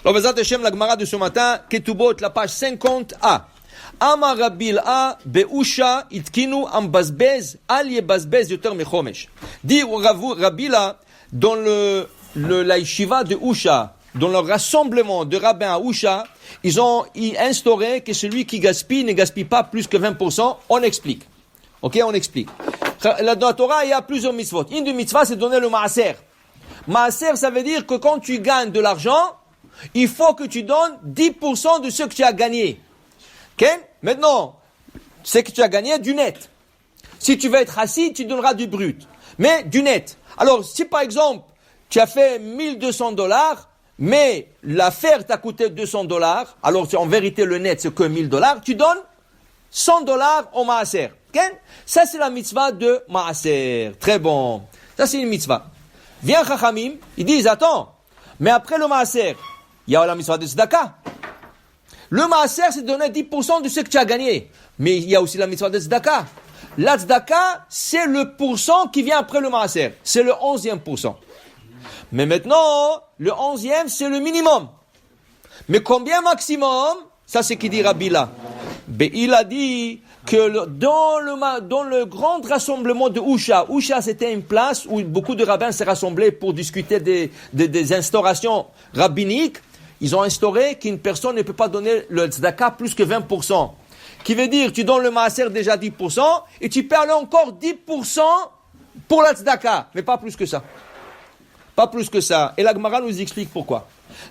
Alors, Bezat Hashem, la Gemara de ce matin, Ketubot, la page 50a. Amar Rabbi A, Beusha, Itkinu, Ambazbez, Al Yebazbez, Yoter Mechomesh. Dit Rabbi A, dans la yeshiva de Usha, dans le rassemblement de rabbins à Usha, ils ont instauré que celui qui gaspille ne gaspille pas plus que 20%. On explique. Ok, on explique. Dans la Torah, il y a plusieurs mitzvot. Une des mitzvahs, c'est de donner le maaser. Maaser, ça veut dire que quand tu gagnes de l'argent, il faut que tu donnes 10% de ce que tu as gagné. Ok? Maintenant, c'est que tu as gagné du net. Si tu veux être assis, tu donneras du brut. Mais du net. Alors, si par exemple, tu as fait $1,200, mais l'affaire t'a coûté $200, alors en vérité le net c'est que $1,000, tu donnes $100 au maaser. Okay? Ça c'est la mitzvah de maaser. Très bon. Ça c'est une mitzvah. Vient Chachamim, ils disent attends, mais après le maaser, il y a la mitzvah de tzedaka. Le maaser c'est de donner 10% de ce que tu as gagné. Mais il y a aussi la mitzvah de tzedaka. La tzedaka c'est le pourcent qui vient après le maaser. C'est le 11e pourcent. Mais maintenant, le 11e, c'est le minimum. Mais combien maximum? Ça, c'est qui dit Rabbi là. Il a dit que dans le grand rassemblement de Usha, c'était une place où beaucoup de rabbins s'est rassemblés pour discuter des instaurations rabbiniques. Ils ont instauré qu'une personne ne peut pas donner le tzedaka plus que 20%. Qui veut dire, tu donnes le maaser déjà 10% et tu perds encore 10% pour la tzedaka. Mais pas plus que ça. Pas plus que ça. Et la Gemara nous explique pourquoi.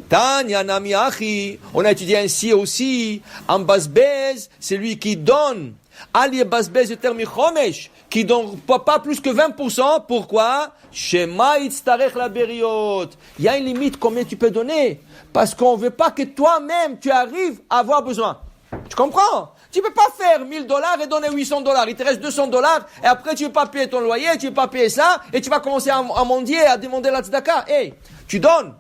Tanya nami achi. On a étudié ainsi aussi. Ambazbez, c'est lui qui donne. Ali bazbez yoter michomesh, qui donne pas plus que 20%. Pourquoi? Shema itztarech la beriot. Il y a une limite combien tu peux donner. Parce qu'on veut pas que toi-même tu arrives à avoir besoin. Tu comprends? Tu peux pas faire $1,000 et donner $800. Il te reste $200 et après tu veux pas payer ton loyer, tu veux pas payer ça et tu vas commencer à mendier, à demander la tzedaka. Hey, tu donnes.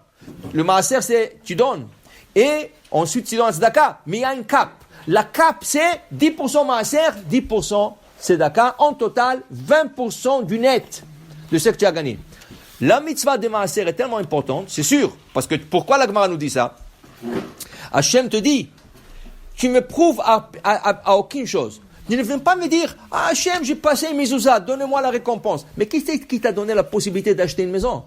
Le maaser c'est tu donnes. Et ensuite tu donnes la tzedaka. Mais il y a une cap. La cap c'est 10% maaser, 10% tzedaka. En total, 20% du net de ce que tu as gagné. La mitzvah de maaser est tellement importante, c'est sûr. Parce que pourquoi la Gemara nous dit ça? Hachem te dit, tu me prouves à aucune chose. Tu ne viens pas me dire, ah Hachem, j'ai passé une mezouza, donne-moi la récompense. Mais qui c'est qui t'a donné la possibilité d'acheter une maison?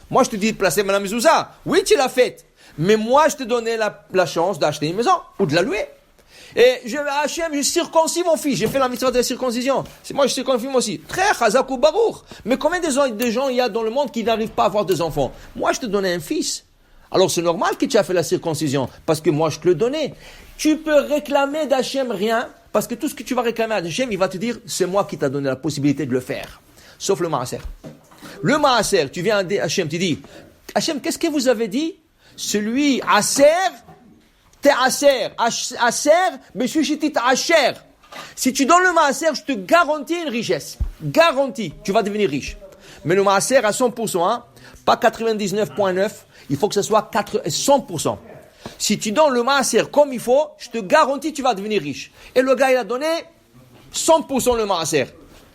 Moi, je te dis de placer ma mezouza. Oui, tu l'as faite. Mais moi, je te donnais la chance d'acheter une maison ou de la louer. Et Hachem, je circoncis mon fils. J'ai fait la mitzvah de la circoncision. C'est moi, je circoncis moi aussi. Très chazak ou barour. Mais combien de gens il y a dans le monde qui n'arrivent pas à avoir des enfants? Moi, je te donnais un fils. Alors, c'est normal que tu as fait la circoncision. Parce que moi, je te le donnais. Tu peux réclamer d'Hachem rien, parce que tout ce que tu vas réclamer à Hachem, il va te dire, c'est moi qui t'a donné la possibilité de le faire. Sauf le maaser. Le maaser, tu viens à Hachem, tu dis, Hachem, qu'est-ce que vous avez dit? Celui, Aser, t'es Aser. Aser, mais je suis Asher. Si tu donnes le maaser, je te garantis une richesse. Garantie, tu vas devenir riche. Mais le maaser à 100%, hein, pas 99,9, il faut que ce soit 100%. Si tu donnes le maaser comme il faut, je te garantis tu vas devenir riche. Et le gars, il a donné 100% le maaser.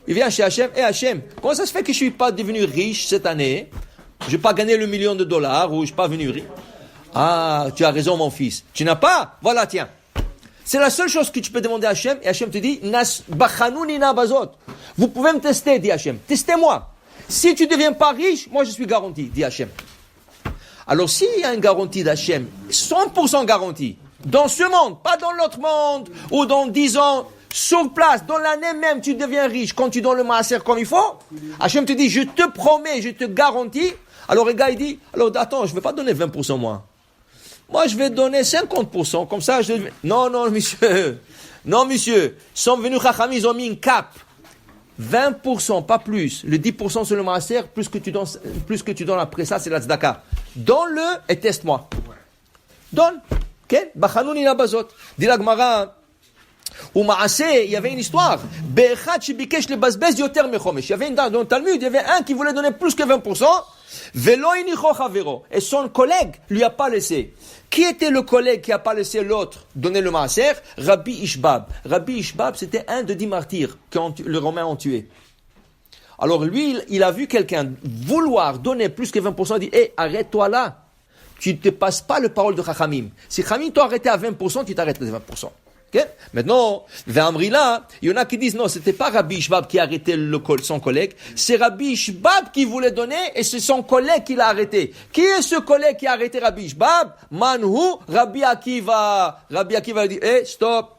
Il vient chez Hachem, et Hachem, comment ça se fait que je suis pas devenu riche cette année? Je n'ai pas gagné le $1 million, ou je ne suis pas venu riche. Ah, tu as raison mon fils. Tu n'as pas? Voilà, tiens. C'est la seule chose que tu peux demander à Hachem, et Hachem te dit, vous pouvez me tester, dit Hachem. Testez-moi. Si tu ne deviens pas riche, moi je suis garanti, dit Hachem. Alors s'il y a une garantie d'Hachem, 100% garantie, dans ce monde, pas dans l'autre monde, ou dans 10 ans, sur place, dans l'année même, tu deviens riche, quand tu donnes le maaser comme il faut, Hachem te dit, je te promets, je te garantis. Alors le gars il dit, alors attends, je ne vais pas donner 20% moi. Moi je vais donner 50%, comme ça Non monsieur, ils sont venus Chachamim, ils ont mis une cape. 20%, pas plus. Le 10% sur le maaser, plus que tu donnes après ça, c'est la tzedaka. Donne-le et teste-moi. Donne. Ok? Bachanouni nabazot. Dit la Gemara. Ou maaser, il y avait une histoire. Be'echad shebikesh lebazbez yoter mechomesh. Il y avait dans le Talmud, il y avait un qui voulait donner plus que 20%. Velo inicho chavero. Et son collègue lui a pas laissé. Qui était le collègue qui a pas laissé l'autre donner le maaser? Rabbi Ishbab. Rabbi Ishbab, c'était un de 10 martyrs que les Romains ont tués. Alors lui, il a vu quelqu'un vouloir donner plus que 20%. Il dit, arrête-toi là. tu ne te passes pas le parole de Chachamim. Si Chachamim t'a arrêté à 20%, tu t'arrêtes les 20%. Okay? Maintenant, Ve'amrila, il y en a qui disent non, c'était pas Rabbi Shbab qui a arrêté son collègue, c'est Rabbi Shbab qui voulait donner et c'est son collègue qui l'a arrêté. Qui est ce collègue qui a arrêté Rabbi Shbab? Manhu, Rabbi Akiva. Rabbi Akiva a dit, stop.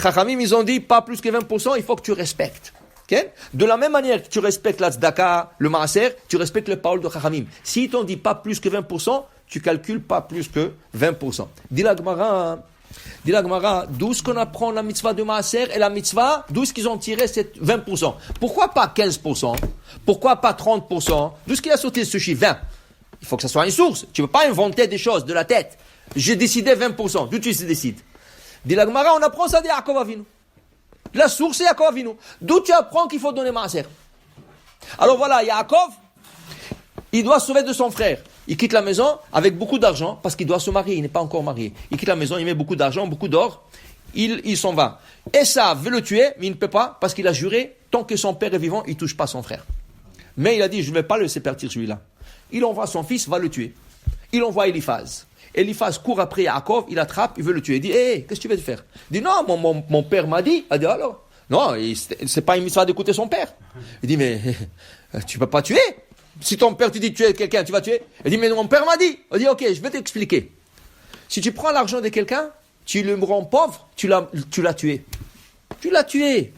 Chachamim, ils ont dit pas plus que 20%, il faut que tu respectes. Okay? De la même manière que tu respectes la tzedaka, le maaser, tu respectes le parole de Chachamim. S'ils t'ont dit pas plus que 20%, tu calcules pas plus que 20%. Dis la Gemara, d'où est-ce qu'on apprend la mitzvah de maaser et la mitzvah, d'où est-ce qu'ils ont tiré cette 20%? Pourquoi pas 15%? Pourquoi pas 30%? D'où est-ce qu'il a sauté ce chiffre 20? Il faut que ça soit une source. Tu ne peux pas inventer des choses de la tête. J'ai décidé 20%. D'où tu décides? Dis la Gemara, on apprend ça de Yaakov Avinu. La source c'est Yaakov Avinu. D'où tu apprends qu'il faut donner maaser? Alors voilà, Yaakov, il doit sauver de son frère. Il quitte la maison avec beaucoup d'argent parce qu'il doit se marier, il n'est pas encore marié. Il quitte la maison, il met beaucoup d'argent, beaucoup d'or, il s'en va. Esav veut le tuer, mais il ne peut pas parce qu'il a juré, tant que son père est vivant, il ne touche pas son frère. Mais il a dit, je ne vais pas le laisser partir celui-là. Il envoie son fils, va le tuer. Il envoie Eliphaz. Eliphaz court après Yaakov, il attrape, il veut le tuer. Il dit, qu'est-ce que tu veux faire? Il dit, non, mon père m'a dit. Il dit, alors? Non, c'est pas une histoire d'écouter son père. Il dit, mais tu ne peux pas tuer. Si ton père te dit tuer quelqu'un, tu vas tuer. Il dit, mais mon père m'a dit. Il dit, ok, je vais t'expliquer. Si tu prends l'argent de quelqu'un, tu le rends pauvre, tu l'as tué. Tu l'as tué.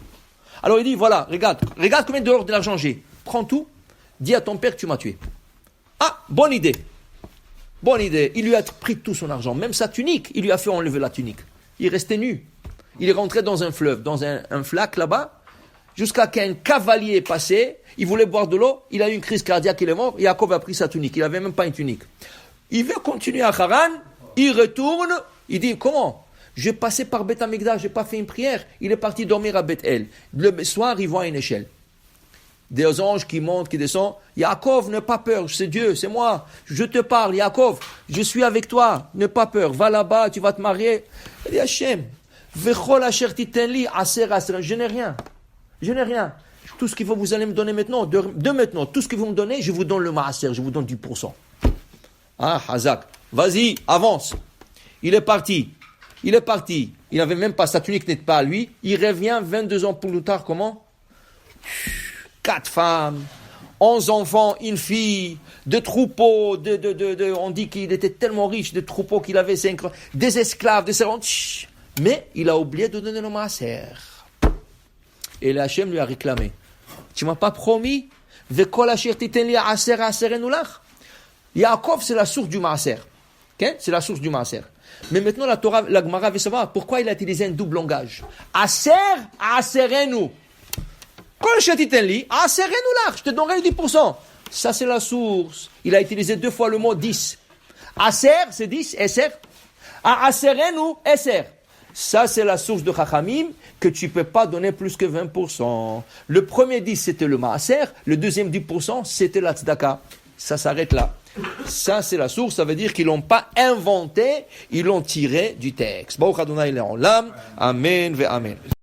Alors il dit, voilà, regarde combien de l'argent j'ai. Prends tout, dis à ton père que tu m'as tué. Ah, bonne idée. Bonne idée. Il lui a pris tout son argent, même sa tunique, il lui a fait enlever la tunique. Il restait nu. Il est rentré dans un fleuve, dans un flac là-bas, jusqu'à qu'un cavalier est passé, il voulait boire de l'eau, il a eu une crise cardiaque, il est mort, Yaakov a pris sa tunique, il n'avait même pas une tunique. Il veut continuer à Haran, il retourne, il dit, comment? J'ai passé par Beth Amikdash, j'ai pas fait une prière, il est parti dormir à Beth-El. Le soir, il voit une échelle. Des anges qui montent, qui descendent. Yaakov, n'aie pas peur, c'est Dieu, c'est moi. Je te parle, Yaakov, je suis avec toi, n'aie pas peur, va là-bas, tu vas te marier. Il dit, Hachem, vechol asher titenli aser aser, je n'ai rien. Je n'ai rien. Tout ce qu'il faut, vous allez me donner maintenant, de maintenant, tout ce que vous me donnez, je vous donne le maaser, je vous donne 10%. Ah, Hazak, vas-y, avance. Il est parti. Il n'avait même pas, sa tunique n'est pas à lui. Il revient 22 ans plus tard, comment? 4 femmes, 11 enfants, une fille, 2 troupeaux, on dit qu'il était tellement riche, des troupeaux qu'il avait, des esclaves, des servantes. Mais il a oublié de donner le maaser. Et le Hachem lui a réclamé. Tu m'as pas promis? Yaakov, c'est la source du maaser. Okay? C'est la source du maaser. Mais maintenant, la Torah, la Gemara veut savoir pourquoi il a utilisé un double langage. Aser, aserenu. Kol shetitenli, aserenu lach. Je te donnerai 10%. Ça, c'est la source. Il a utilisé 2 fois le mot 10. Aser, c'est 10, eser. Aserenu, eser. Ça, c'est la source de Chachamim que tu ne peux pas donner plus que 20%. Le premier 10, c'était le maaser. Le deuxième 10%, c'était la tzedaka. Ça s'arrête là. Ça, c'est la source. Ça veut dire qu'ils ne l'ont pas inventé, ils l'ont tiré du texte. Baruch Adonai Le'olam. Amen ve Amen.